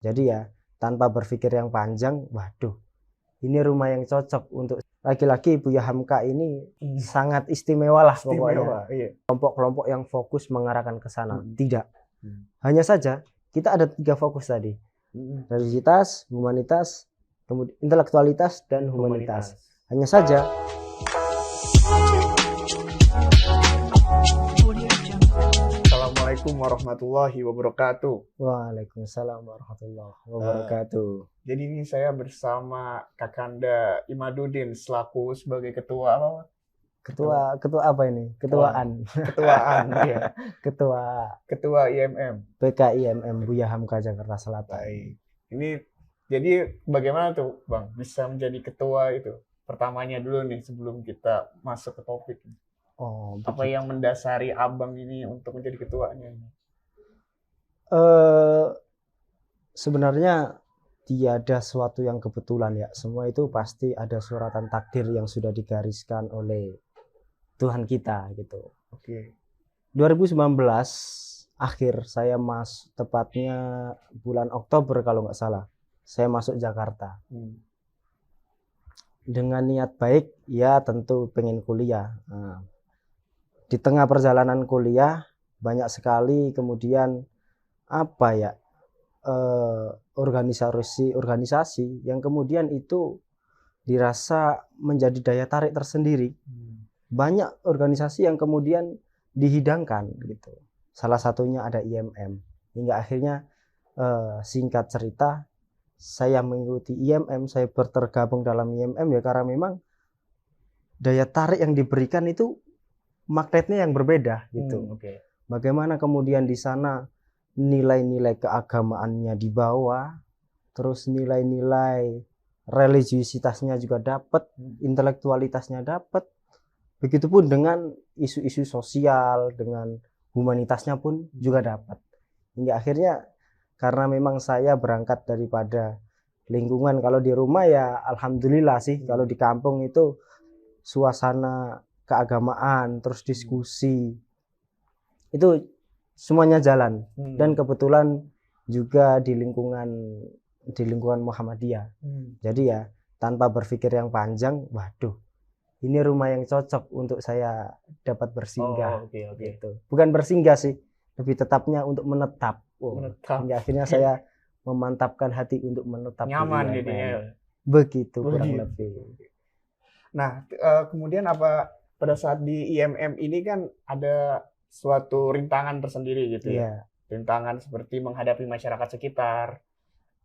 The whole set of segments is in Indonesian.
Jadi ya tanpa berpikir yang panjang, waduh, ini rumah yang cocok untuk laki-laki. Buya Hamka ini sangat istimewa lah pokoknya. Iya. Kelompok-kelompok yang fokus mengarahkan ke sana. Hmm. Tidak. Hmm. Hanya saja kita ada 3 fokus tadi. Religiositas, humanitas, kemudian intelektualitas dan humanitas. Hanya saja Assalamualaikum warahmatullahi wabarakatuh. Waalaikumsalam warahmatullahi wabarakatuh. Jadi ini saya bersama Kakanda Imaduddin selaku sebagai ketua apa? Ketua apa ini? Ketuaan. Ketuaan ya. Ketua IMM. PKIMM Buya Hamka Jakarta Selatan. Baik. Ini jadi bagaimana tuh Bang bisa menjadi ketua itu? Pertamanya dulu nih sebelum kita masuk ke topik. Oh, apa yang mendasari Abang ini untuk menjadi ketuanya? Sebenarnya tiada sesuatu yang kebetulan ya. Semua itu pasti ada suratan takdir yang sudah digariskan oleh Tuhan kita gitu. Oke. 2019 akhir saya tepatnya bulan Oktober kalau nggak salah. Saya masuk Jakarta. Dengan niat baik, ya tentu pengen kuliah. Nah, di tengah perjalanan kuliah banyak sekali kemudian organisasi yang kemudian itu dirasa menjadi daya tarik tersendiri. Banyak organisasi yang kemudian dihidangkan gitu. Salah satunya ada IMM. Hingga akhirnya singkat cerita saya mengikuti IMM, saya bertergabung dalam IMM ya karena memang daya tarik yang diberikan itu magnetnya yang berbeda gitu. Bagaimana kemudian di sana nilai-nilai keagamaannya dibawa, terus nilai-nilai religiusitasnya juga dapat, intelektualitasnya dapat. Begitupun dengan isu-isu sosial, dengan humanitasnya pun juga dapat. Hingga akhirnya karena memang saya berangkat daripada lingkungan, kalau di rumah ya alhamdulillah sih, kalau di kampung itu suasana keagamaan, terus diskusi, itu semuanya jalan. Dan kebetulan juga di lingkungan Muhammadiyah. Jadi ya tanpa berpikir yang panjang, waduh, ini rumah yang cocok untuk saya dapat bersinggah. Gitu. Bukan bersinggah sih, lebih tetapnya untuk menetap. Hingga akhirnya saya memantapkan hati untuk menetap. Nyaman gitu ya. Begitu kurang lebih. Nah, kemudian pada saat di IMM ini kan ada suatu rintangan tersendiri gitu ya. Rintangan seperti menghadapi masyarakat sekitar,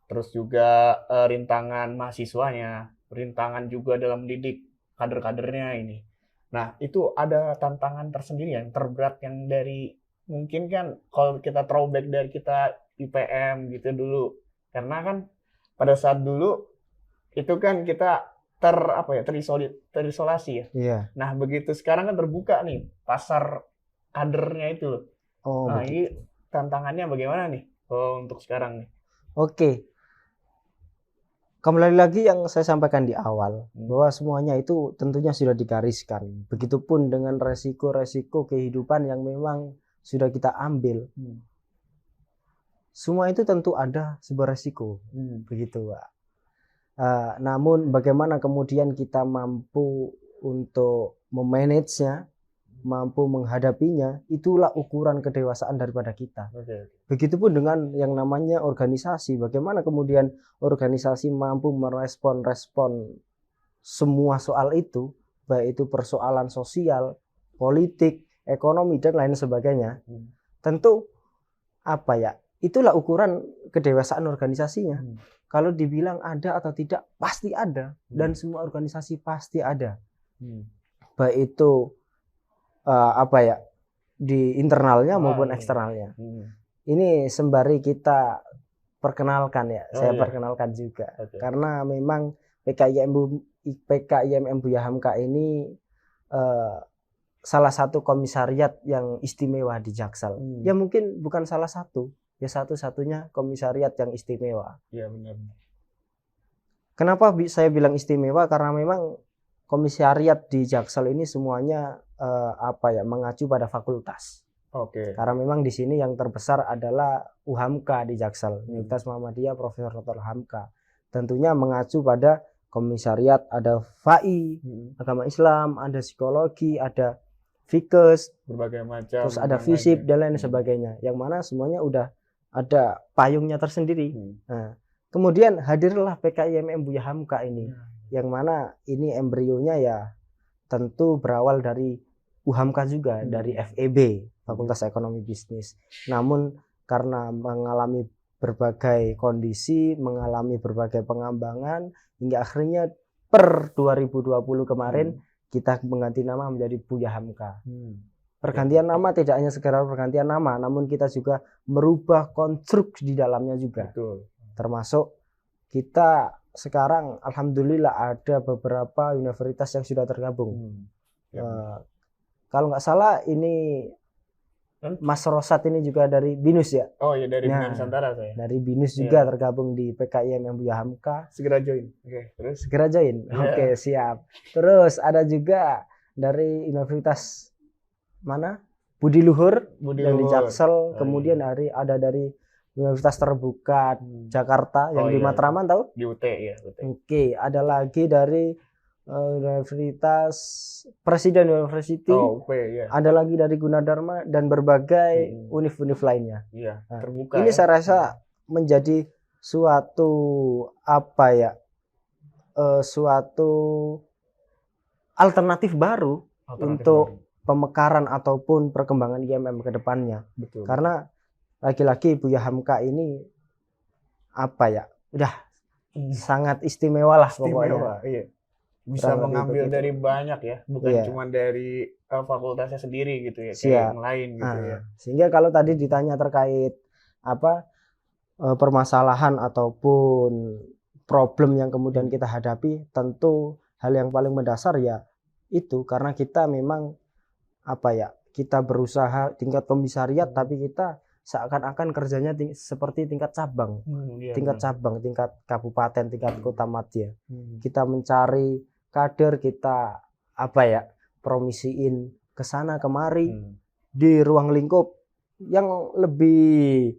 terus juga rintangan mahasiswanya, rintangan juga dalam mendidik kader-kadernya ini. Nah, itu ada tantangan tersendiri yang terberat yang dari mungkin kan kalau kita throwback dari kita IPM gitu dulu. Karena kan pada saat dulu itu kan kita terisolasi ya. Iya. Nah, begitu sekarang kan terbuka nih pasar kadernya itu loh. Nah, ini tantangannya bagaimana nih untuk sekarang nih? Oke. Kembali lagi yang saya sampaikan di awal, bahwa semuanya itu tentunya sudah digariskan. Begitupun dengan resiko-resiko kehidupan yang memang sudah kita ambil. Semua itu tentu ada sebuah resiko. Begitu, Pak. Namun bagaimana kemudian kita mampu untuk memanagenya, mampu menghadapinya, itulah ukuran kedewasaan daripada kita. Begitupun dengan yang namanya organisasi, bagaimana kemudian organisasi mampu merespon semua soal itu, baik itu persoalan sosial, politik, ekonomi dan lain sebagainya. Tentu itulah ukuran kedewasaan organisasinya. Kalau dibilang ada atau tidak, pasti ada. Dan semua organisasi pasti ada. Baik itu di internalnya maupun eksternalnya. Ini sembari kita perkenalkan ya, saya perkenalkan juga. Karena memang PKIMM Buya Hamka ini salah satu komisariat yang istimewa di Jaksel. Ya mungkin bukan salah satu, ya satu-satunya komisariat yang istimewa. Iya benar. Kenapa saya bilang istimewa? Karena memang komisariat di Jaksel ini semuanya mengacu pada fakultas. Oke. Karena memang di sini yang terbesar adalah UHAMKA di Jaksel, Universitas Muhammadiyah Profesor Dr. Hamka. Tentunya mengacu pada komisariat, ada FAI, agama Islam, ada psikologi, ada fikes, berbagai macam, terus ada FISIP dan lain sebagainya. Yang mana semuanya udah ada payungnya tersendiri. Nah, kemudian hadirlah PKIMM Buya Hamka ini, yang mana ini embrionya ya tentu berawal dari UHAMKA juga, dari FEB, Fakultas Ekonomi Bisnis. Namun karena mengalami berbagai kondisi, mengalami berbagai pengembangan, hingga akhirnya per 2020 kemarin kita mengganti nama menjadi Buya Hamka. Pergantian nama tidak hanya sekedar pergantian nama, namun kita juga merubah konstruk di dalamnya juga. Betul. Termasuk kita sekarang alhamdulillah ada beberapa universitas yang sudah tergabung. Kalau nggak salah ini Mas Rosat ini juga dari BINUS ya? Oh iya, dari Bina Nusantara saya. Dari BINUS juga tergabung di PKIMM Buya Hamka. Segera join. Oke, terus? Segera join. Oke, siap. Terus ada juga dari Universitas mana? Budi Luhur yang di Jaksel. Kemudian ada dari Universitas Terbuka Jakarta yang di Matraman tahu? Di UT ya. Oke, ada lagi dari Universitas Presiden University, ada lagi dari Gunadarma dan berbagai univ-univ lainnya. Terbuka. Ini saya rasa menjadi suatu suatu alternatif baru untuk pemekaran ataupun perkembangan IMM ke depannya. Betul. Karena lagi-lagi Buya Hamka ini udah sangat istimewa lah pokoknya. Iya. Bisa mengambil dari banyak ya, bukan cuma dari fakultasnya sendiri gitu ya, kayak yang lain gitu ya. Sehingga kalau tadi ditanya terkait permasalahan ataupun problem yang kemudian kita hadapi, tentu hal yang paling mendasar ya itu karena kita memang kita berusaha tingkat komisariat tapi kita seakan-akan kerjanya seperti tingkat cabang, tingkat kabupaten, tingkat kota madya. Kita mencari kader, kita promisiin ke sana kemari di ruang lingkup yang lebih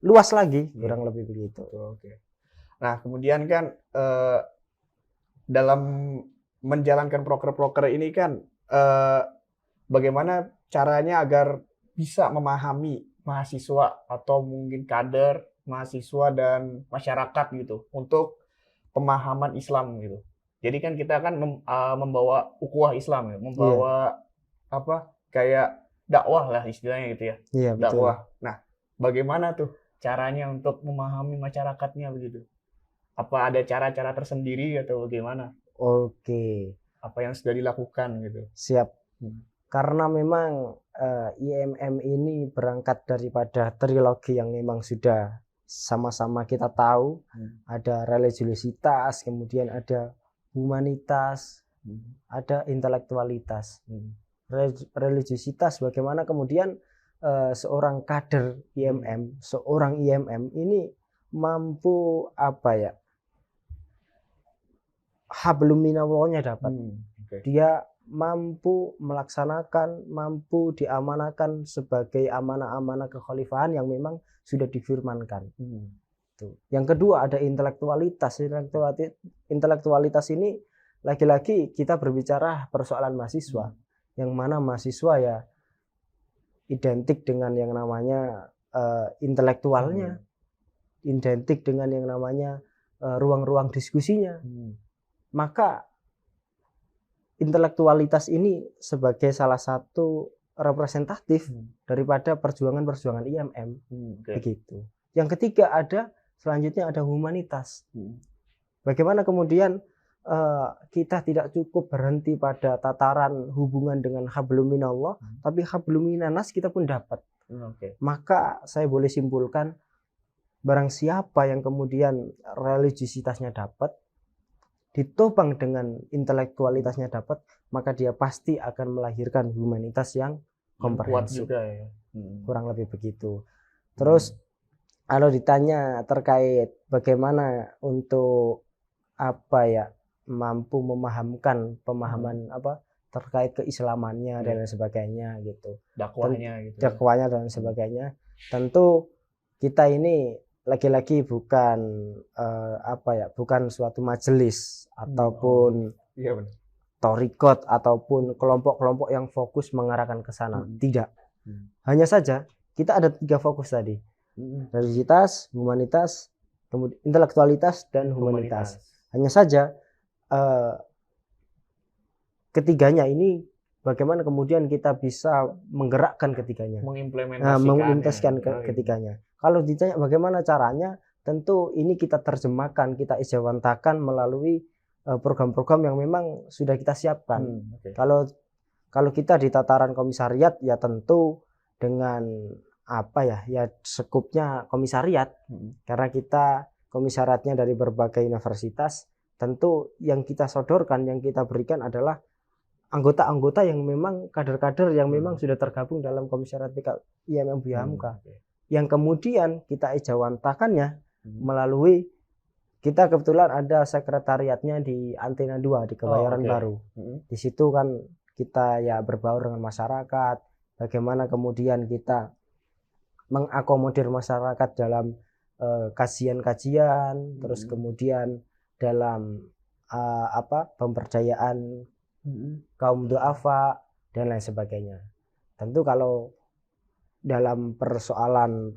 luas lagi, kurang lebih begitu. Oke. Nah, kemudian kan dalam menjalankan proker-proker ini kan bagaimana caranya agar bisa memahami mahasiswa atau mungkin kader, mahasiswa dan masyarakat gitu untuk pemahaman Islam gitu. Jadi kan kita kan membawa ukhuwah Islam ya, membawa kayak dakwah lah istilahnya gitu ya. Iya, dakwah. Betul. Nah, bagaimana tuh caranya untuk memahami masyarakatnya begitu? Apa ada cara-cara tersendiri atau bagaimana? Oke. Apa yang sudah dilakukan gitu? Siap. Karena memang IMM ini berangkat daripada trilogi yang memang sudah sama-sama kita tahu. Ada religiositas, kemudian ada humanitas, ada intelektualitas. Religiositas bagaimana kemudian seorang kader IMM, seorang IMM ini mampu hablum minallahnya dapat. Dia mampu melaksanakan, mampu diamanahkan sebagai amanah-amanah kekhalifahan yang memang sudah difirmankan. Yang kedua ada intelektualitas. Intelektualitas ini lagi-lagi kita berbicara persoalan mahasiswa, yang mana mahasiswa ya identik dengan yang namanya intelektualnya, identik dengan yang namanya ruang-ruang diskusinya. Maka intelektualitas ini sebagai salah satu representatif daripada perjuangan-perjuangan IMM. Begitu. Yang ketiga selanjutnya ada humanitas. Bagaimana kemudian kita tidak cukup berhenti pada tataran hubungan dengan hablum minallah, tapi hablum minannas kita pun dapat. Maka saya boleh simpulkan, barang siapa yang kemudian religiositasnya dapat, ditopang dengan intelektualitasnya dapat, maka dia pasti akan melahirkan humanitas yang komprehensif. Kuat juga ya. Kurang lebih begitu. Terus kalau ditanya terkait bagaimana untuk mampu memahamkan pemahaman terkait keislamannya dan lain sebagainya gitu. Dakwahnya gitu. Dakwahnya dan sebagainya. Tentu kita ini lagi-lagi bukan bukan suatu majelis ataupun Iya benar. torikot ataupun kelompok-kelompok yang fokus mengarahkan ke sana. Tidak. Hanya saja kita ada 3 fokus tadi. Religiositas, humanitas, kemudian intelektualitas dan humanitas. Hanya saja ketiganya ini bagaimana kemudian kita bisa menggerakkan ketiganya, mengimplementasikan ketiganya. Kalau ditanya bagaimana caranya, tentu ini kita terjemahkan, kita ijawantakan melalui program-program yang memang sudah kita siapkan. Kalau kita di tataran komisariat ya tentu dengan ya skupnya komisariat, karena kita komisariatnya dari berbagai universitas, tentu yang kita sodorkan, yang kita berikan adalah anggota-anggota yang memang kader-kader yang memang sudah tergabung dalam komisariat IMM Buya Hamka. Yang kemudian kita ijawantakannya melalui, kita kebetulan ada sekretariatnya di Antena 2 di Kebayoran Baru. Di situ kan kita ya berbaur dengan masyarakat, bagaimana kemudian kita mengakomodir masyarakat dalam kajian-kajian, terus kemudian dalam pemberdayaan kaum duafa dan lain sebagainya. Tentu kalau dalam persoalan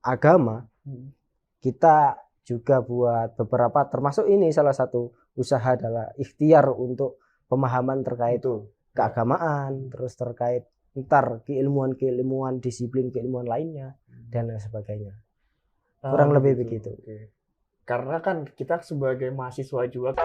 agama, kita juga buat beberapa, termasuk ini salah satu usaha adalah ikhtiar untuk pemahaman terkait keagamaan, terus terkait ntar keilmuan, disiplin keilmuan lainnya dan lain sebagainya. Kurang lebih begitu. Karena kan kita sebagai mahasiswa juga